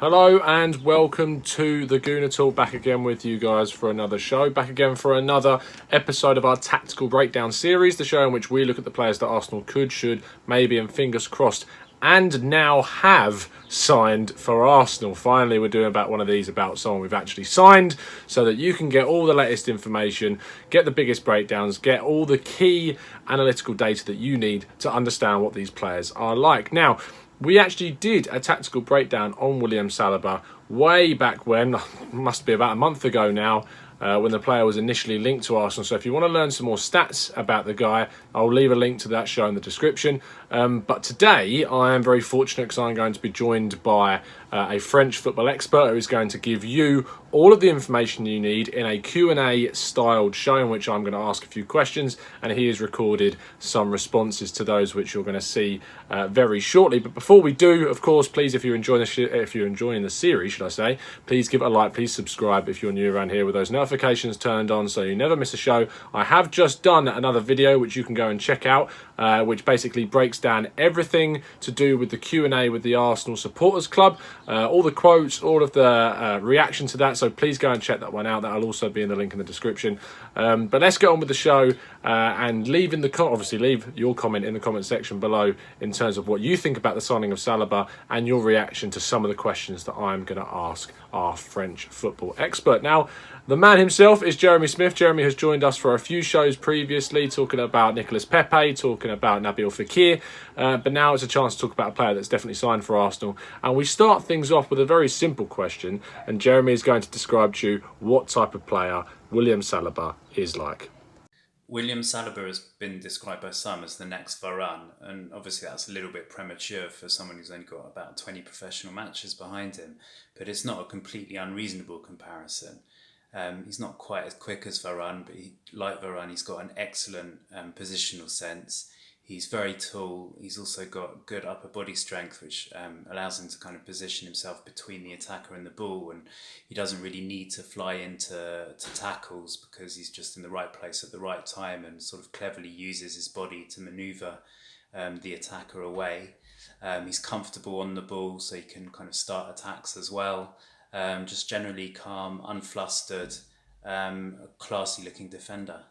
Hello and welcome to the Gooner Talk, back again with you guys for another show, back again for another episode of our Tactical Breakdown series, the show in which we look at the players that Arsenal could, should, maybe and fingers crossed and now have signed for Arsenal. Finally, we're doing about one of these about someone we've actually signed so that you can get all the latest information, get the biggest breakdowns, get all the key analytical data that you need to understand what these players are like. Now, we actually did a tactical breakdown on William Saliba way back when, must be about a month ago now, when the player was initially linked to Arsenal. So if you want to learn some more stats about the guy, I'll leave a link to that show in the description. But today I am very fortunate because I'm going to be joined by a French football expert who is going to give you all of the information you need in a Q&A styled show in which I'm going to ask a few questions, and he has recorded some responses to those which you're going to see very shortly. But before we do, of course, please, if you're enjoying the series, should I say, please give it a like, please subscribe if you're new around here with those notifications turned on so you never miss a show. I have just done another video which you can go and check out, which basically breaks down everything to do with the Q&A with the Arsenal Supporters Club, all the quotes, all of the reaction to that. So please go and check that one out. That'll also be in the link in the description. But let's get on with the show and leave your comment in the comment section below in terms of what you think about the signing of Saliba and your reaction to some of the questions that I'm going to ask our French football expert. Now, the man himself is Jeremy Smith. Jeremy has joined us for a few shows previously, talking about Nicolas Pepe, talking about Nabil Fekir, but now it's a chance to talk about a player that's definitely signed for Arsenal. And we start things off with a very simple question, and Jeremy is going to describe to you what type of player William Saliba is like. William Saliba has been described by some as the next Varane, and obviously that's a little bit premature for someone who's only got about 20 professional matches behind him, but it's not a completely unreasonable comparison. He's not quite as quick as Varane, but like Varane, he's got an excellent positional sense. He's very tall. He's also got good upper body strength, which allows him to kind of position himself between the attacker and the ball. And he doesn't really need to fly into tackles because he's just in the right place at the right time and sort of cleverly uses his body to manoeuvre the attacker away. He's comfortable on the ball, so he can kind of start attacks as well. Just generally calm, unflustered, classy looking defender.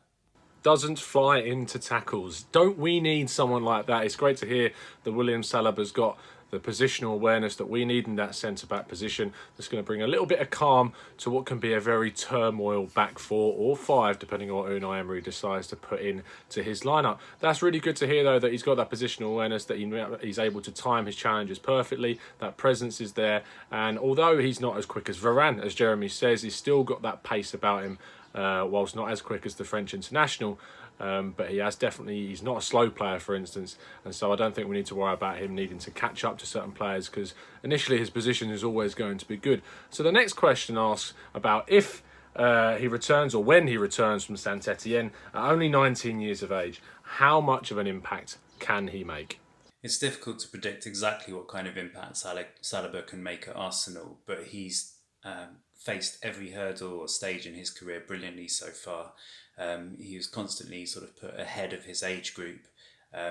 Doesn't fly into tackles. Don't we need someone like that? It's great to hear that William Saliba's got the positional awareness that we need in that centre-back position. That's going to bring a little bit of calm to what can be a very turmoil back four or five, depending on what Unai Emery decides to put in to his lineup. That's really good to hear, though, that he's got that positional awareness, that he's able to time his challenges perfectly. That presence is there, and although he's not as quick as Varane, as Jeremy says, he's still got that pace about him. Whilst not as quick as the French international, but he's not a slow player, for instance, and so I don't think we need to worry about him needing to catch up to certain players because initially his position is always going to be good. So the next question asks about if he returns or when he returns from Saint Etienne at only 19 years of age, how much of an impact can he make? It's difficult to predict exactly what kind of impact Saliba can make at Arsenal, but he's faced every hurdle or stage in his career brilliantly so far. He was constantly sort of put ahead of his age group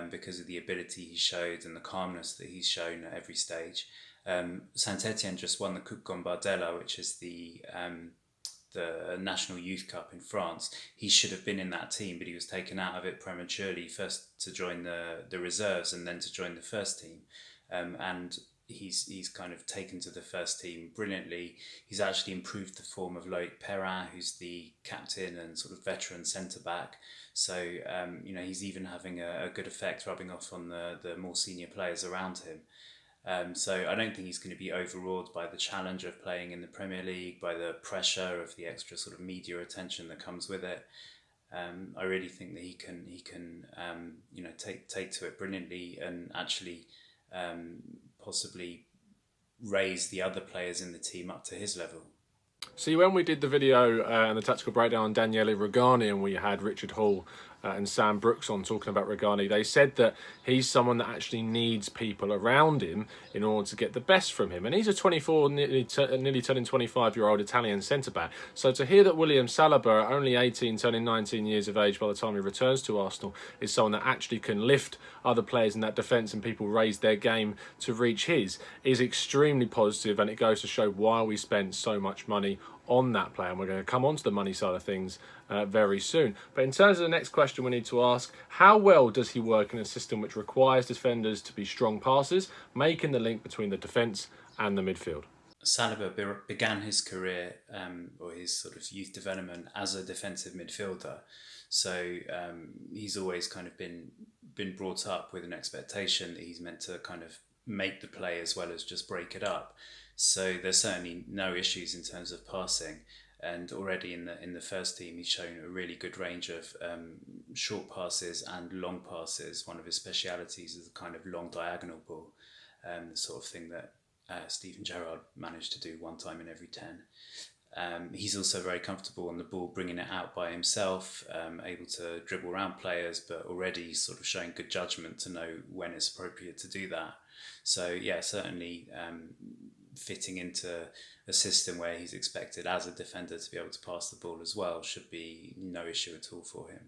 because of the ability he showed and the calmness that he's shown at every stage. Saint Etienne just won the Coupe Gambardella, which is the National Youth Cup in France. He should have been in that team, but he was taken out of it prematurely, first to join the reserves and then to join the first team. And he's kind of taken to the first team brilliantly. He's actually improved the form of Loic Perrin, who's the captain and sort of veteran centre-back. So, he's even having a good effect rubbing off on the more senior players around him. So I don't think he's going to be overawed by the challenge of playing in the Premier League, by the pressure of the extra sort of media attention that comes with it. I really think that he can take to it brilliantly and actually possibly raise the other players in the team up to his level. See, when we did the video and the tactical breakdown on Daniele Rugani, and we had Richard Hall and Sam Brooks on talking about Regani. They said that he's someone that actually needs people around him in order to get the best from him. And he's a 24, nearly turning 25-year-old Italian centre-back. So to hear that William Saliba, only 18, turning 19 years of age by the time he returns to Arsenal, is someone that actually can lift other players in that defence and people raise their game to reach his, is extremely positive, and it goes to show why we spent so much money on that player. And we're going to come on to the money side of things very soon. But in terms of the next question we need to ask, how well does he work in a system which requires defenders to be strong passers, making the link between the defence and the midfield? Saliba began his career or his sort of youth development as a defensive midfielder. So he's always kind of been brought up with an expectation that he's meant to kind of make the play as well as just break it up. So there's certainly no issues in terms of passing. And already in the first team, he's shown a really good range of short passes and long passes. One of his specialities is the kind of long diagonal ball, the sort of thing that Steven Gerrard managed to do one time in every 10. He's also very comfortable on the ball, bringing it out by himself, able to dribble around players, but already sort of showing good judgment to know when it's appropriate to do that. So yeah, certainly fitting into a system where he's expected as a defender to be able to pass the ball as well should be no issue at all for him.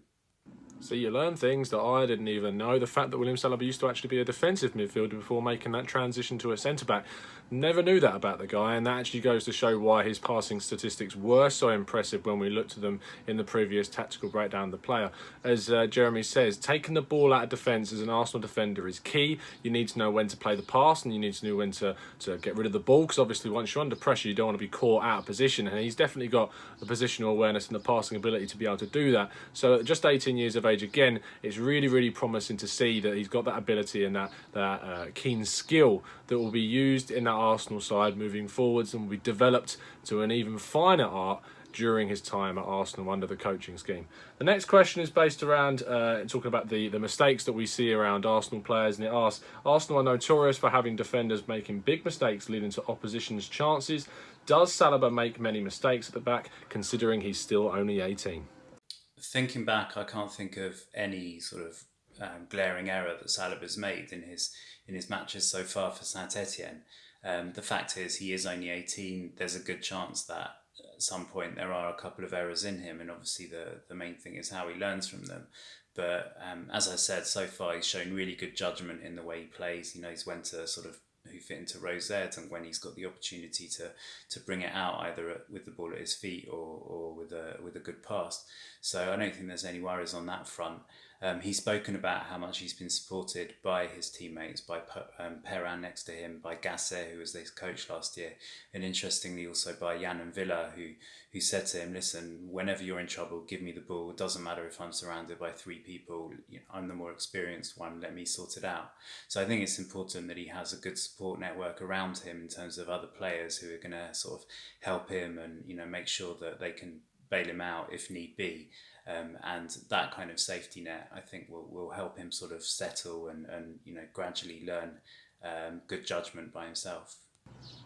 So you learn things that I didn't even know. The fact that William Saliba used to actually be a defensive midfielder before making that transition to a centre-back. Never knew that about the guy, and that actually goes to show why his passing statistics were so impressive when we looked at them in the previous tactical breakdown of the player. As Jeremy says, taking the ball out of defence as an Arsenal defender is key. You need to know when to play the pass, and you need to know when to get rid of the ball, because obviously once you're under pressure you don't want to be caught out of position, and he's definitely got the positional awareness and the passing ability to be able to do that. So at just 18 years of age, again, it's really, really promising to see that he's got that ability and that keen skill that will be used in that Arsenal side moving forwards and will be developed to an even finer art during his time at Arsenal under the coaching scheme. The next question is based around talking about the mistakes that we see around Arsenal players, and it asks, Arsenal are notorious for having defenders making big mistakes leading to opposition's chances. Does Saliba make many mistakes at the back, considering he's still only 18? Thinking back, I can't think of any sort of glaring error that Saliba's made in his matches so far for Saint-Etienne. The fact is, he is only 18. There's a good chance that at some point there are a couple of errors in him, and obviously the main thing is how he learns from them. But as I said, so far he's shown really good judgment in the way he plays. He knows when to sort of hoof it into Rosette, and when he's got the opportunity to bring it out either with the ball at his feet or with a good pass. So I don't think there's any worries on that front. He's spoken about how much he's been supported by his teammates, by Perrin next to him, by Gasset, who was his coach last year, and interestingly also by Jan and Villa, who said to him, listen, whenever you're in trouble, give me the ball. It doesn't matter if I'm surrounded by 3 people. I'm the more experienced one. Let me sort it out. So I think it's important that he has a good support network around him in terms of other players who are going to sort of help him and make sure that they can bail him out if need be. And that kind of safety net, I think, will help him sort of settle and gradually learn good judgment by himself.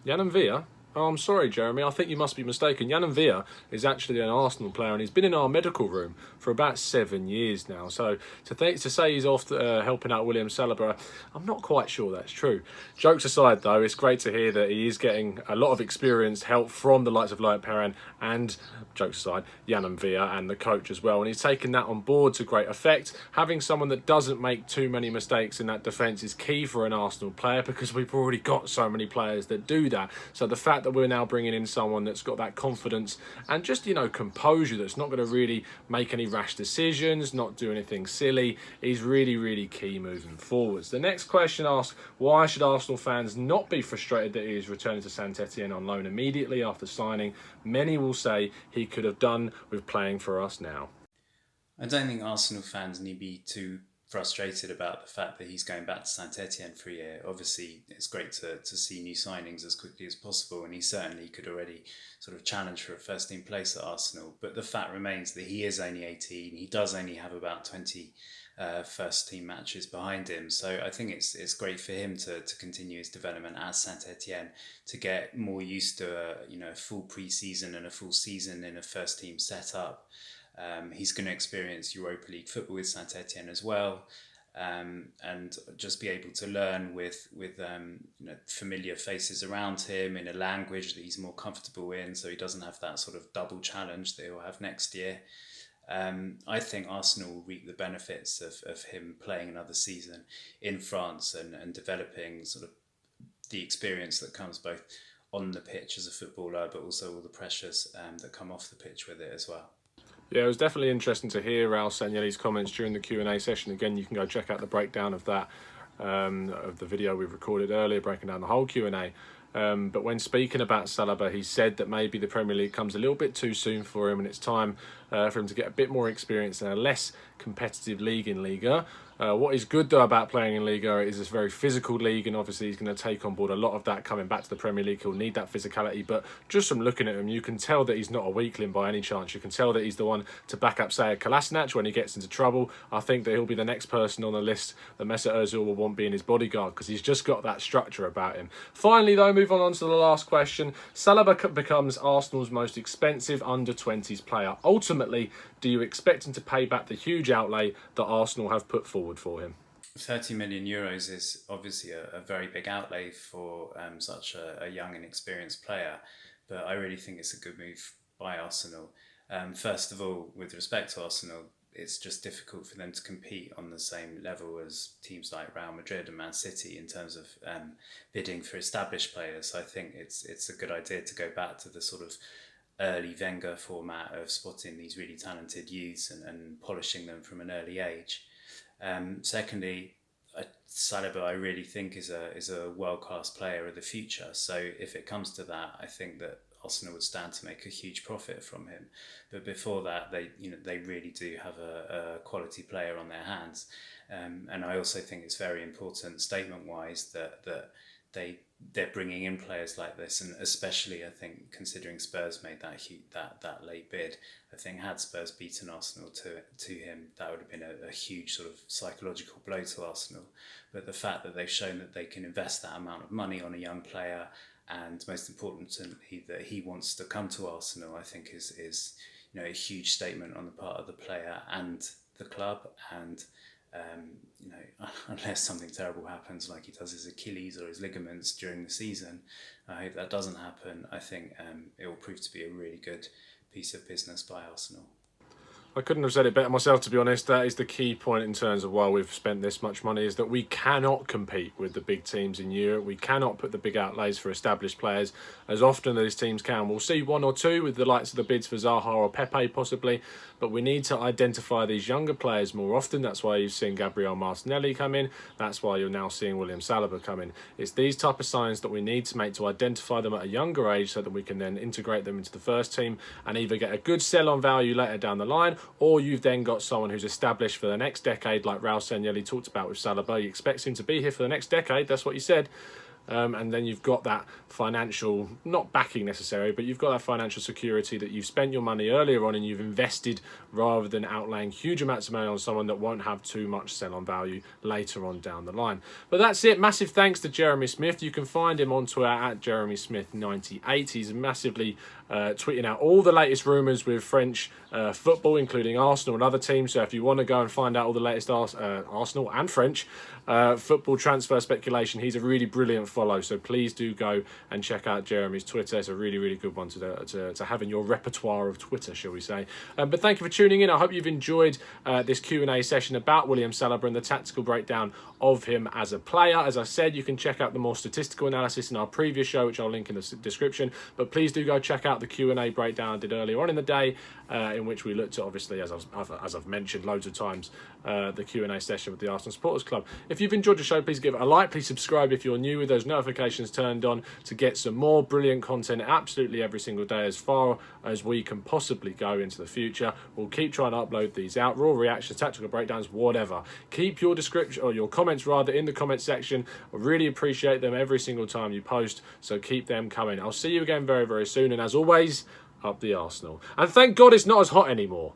Jan Villa? Oh, I'm sorry, Jeremy. I think you must be mistaken. Jan Villa is actually an Arsenal player, and he's been in our medical room for about 7 years now. So to say he's off helping out William Saliba, I'm not quite sure that's true. Jokes aside, though, it's great to hear that he is getting a lot of experienced help from the likes of Loic Perrin and, jokes aside, Jan Villa and the coach as well. And he's taken that on board to great effect. Having someone that doesn't make too many mistakes in that defence is key for an Arsenal player, because we've already got so many players that do that. So the fact that we're now bringing in someone that's got that confidence and just composure, that's not going to really make any rash decisions, not do anything silly, is really, really key moving forwards. The next question asks, why should Arsenal fans not be frustrated that he is returning to Saint-Etienne on loan immediately after signing? Many will say he could have done with playing for us now. I don't think Arsenal fans need to be too frustrated about the fact that he's going back to Saint-Etienne for a year. Obviously, it's great to see new signings as quickly as possible, and he certainly could already sort of challenge for a first-team place at Arsenal. But the fact remains that he is only 18. He does only have about 20 first-team matches behind him. So I think it's great for him to continue his development at Saint-Etienne, to get more used to a full pre-season and a full season in a first-team setup. He's going to experience Europa League football with Saint-Etienne as well. And just be able to learn with familiar faces around him in a language that he's more comfortable in, so he doesn't have that sort of double challenge that he'll have next year. I think Arsenal will reap the benefits of him playing another season in France and developing sort of the experience that comes both on the pitch as a footballer, but also all the pressures that come off the pitch with it as well. Yeah, it was definitely interesting to hear Raul Sanllehi's comments during the Q&A session. Again, you can go check out the breakdown of that, of the video we recorded earlier, breaking down the whole Q&A. But when speaking about Saliba, he said that maybe the Premier League comes a little bit too soon for him, and it's time for him to get a bit more experience in a less competitive league in Liga. What is good though about playing in Liga is it's a very physical league, and obviously he's going to take on board a lot of that coming back to the Premier League. He'll need that physicality, but just from looking at him, you can tell that he's not a weakling by any chance. You can tell that he's the one to back up Sead Kolasinac when he gets into trouble. I think that he'll be the next person on the list that Mesut Ozil will want being his bodyguard, because he's just got that structure about him. Finally though, moving on to the last question, Saliba becomes Arsenal's most expensive under-20s player. Ultimately, do you expect him to pay back the huge outlay that Arsenal have put forward for him? 30 million euros is obviously a very big outlay for such a young and experienced player, but I really think it's a good move by Arsenal. First of all, with respect to Arsenal, it's just difficult for them to compete on the same level as teams like Real Madrid and Man City in terms of bidding for established players. So I think it's a good idea to go back to the sort of early Wenger format of spotting these really talented youths and polishing them from an early age. Secondly, Saliba I really think is a world-class player of the future. So if it comes to that, I think that Arsenal would stand to make a huge profit from him. But before that, they really do have a quality player on their hands. And I also think it's very important statement-wise that they're bringing in players like this, and especially I think considering Spurs made that late bid, I think had Spurs beaten Arsenal to him, that would have been a huge sort of psychological blow to Arsenal. But the fact that they've shown that they can invest that amount of money on a young player, and most importantly that he wants to come to Arsenal, I think is a huge statement on the part of the player and the club. And unless something terrible happens, like he does his Achilles or his ligaments during the season, I hope that doesn't happen. I think it will prove to be a really good piece of business by Arsenal. I couldn't have said it better myself, to be honest. That is the key point in terms of why we've spent this much money, is that we cannot compete with the big teams in Europe. We cannot put the big outlays for established players as often as teams can. We'll see one or two with the likes of the bids for Zaha or Pepe possibly, but we need to identify these younger players more often. That's why you've seen Gabriel Martinelli come in. That's why you're now seeing William Saliba come in. It's these type of signs that we need to make to identify them at a younger age, so that we can then integrate them into the first team and either get a good sell-on value later down the line, or you've then got someone who's established for the next decade, like Raul Sanllehi talked about with Saliba. He expects him to be here for the next decade, that's what he said. And then you've got that financial, not backing necessarily, but you've got that financial security that you've spent your money earlier on and you've invested, rather than outlaying huge amounts of money on someone that won't have too much sell-on value later on down the line. But that's it. Massive thanks to Jeremy Smith. You can find him on Twitter at JeremySmith98. He's massively tweeting out all the latest rumours with French football, including Arsenal and other teams. So if you want to go and find out all the latest Arsenal and French football transfer speculation, he's a really brilliant follow. So please do go and check out Jeremy's Twitter. It's a really, really good one to have in your repertoire of Twitter, shall we say. But thank you for tuning in. I hope you've enjoyed this Q&A session about William Saliba and the tactical breakdown of him as a player. As I said, you can check out the more statistical analysis in our previous show, which I'll link in the description. But please do go check out the Q&A breakdown I did earlier on in the day, in which we looked at, obviously, as I've mentioned loads of times, the Q&A session with the Arsenal Supporters Club. If you've enjoyed the show, please give it a like. Please subscribe if you're new, with those notifications turned on, to get some more brilliant content absolutely every single day, as far as we can possibly go into the future. We'll keep trying to upload these out, raw reactions, tactical breakdowns, whatever. Keep your description, or your comments rather, in the comment section. I really appreciate them every single time you post, so keep them coming. I'll see you again very, very soon, and as always, up the Arsenal. And thank God it's not as hot anymore.